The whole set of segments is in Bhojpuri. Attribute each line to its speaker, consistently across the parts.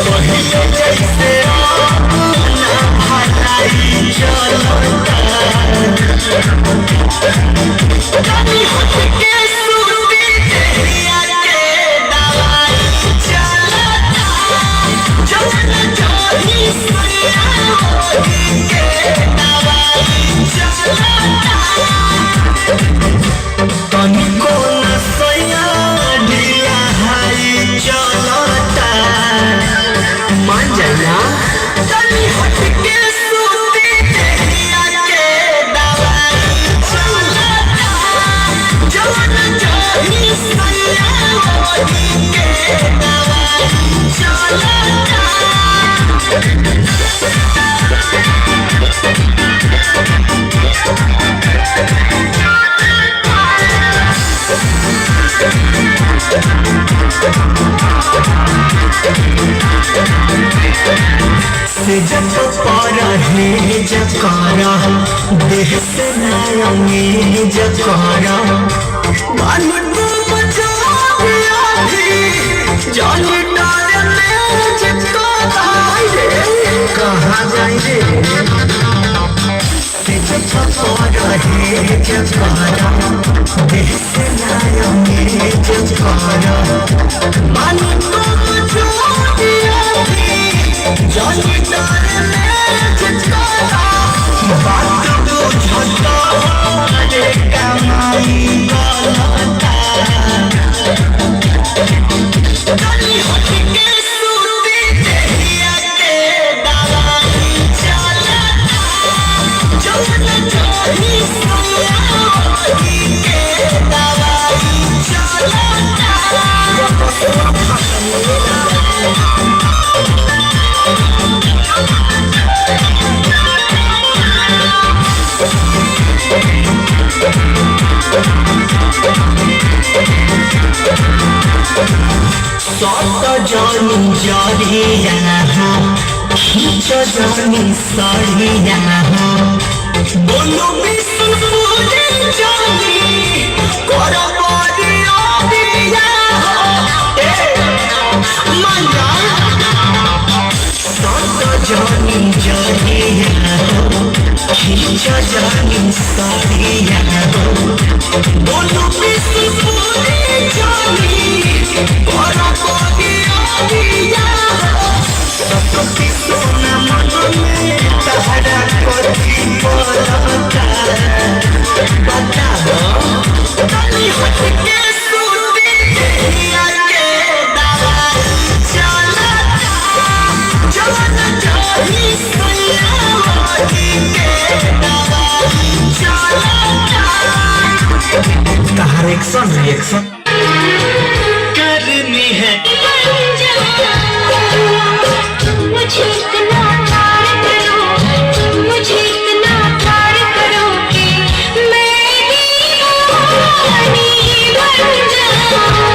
Speaker 1: पहिले जैसे ना भलाई चलता जानी हट के सूती देहिया के दवाई चलता जवन जानी सुनिया होली के दवाई चलता तनिको न सैया ढीला हाई चलता मान जाना तनी हट के सूती देहिया के दवाई चलता जवन जानी सैया होली के दवाई चलता से जब पर है जकारा देह से नयंगे जकारा मन को बचा दिया थी जान डाल में जकारा कहाँ जाएंगे से जब पर है जकारा देह से नयंगे जकारा मन को बचा दिया थी जानी डाल में जकारा बात बुझता हमारे कमाई गलता जानी हट के सूती देहिया के दवाई चलता जवन जानी सुनिया होली के दवाई चलता सत जानी जरिया खींच जानी सरिया बोलो विष्णुपुरी जानी कर बरिया दिया मंगा सत जानी जरिया खींच जानी सरिया बोलो विष्णुपुरी जानी कर बरिया दिया सपती सोना मन में तहरा कथी बोलता बता दो तनी हट के सूती देहिया के दवाई चलता जवन जानी सुनिया होली के दवाई चलता तहार एक्शन रिएक्शन करनी है
Speaker 2: मुझे इतना प्यार करो मुझे इतना प्यार करो कि मैं दीवानी बन जाऊं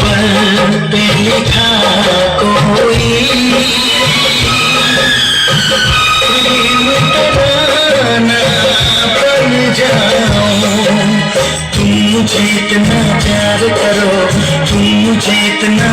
Speaker 1: बल पे लिखा कोई प्रेम तराना बन जाऊं तुम मुझे इतना प्यार करो तुम मुझे इतना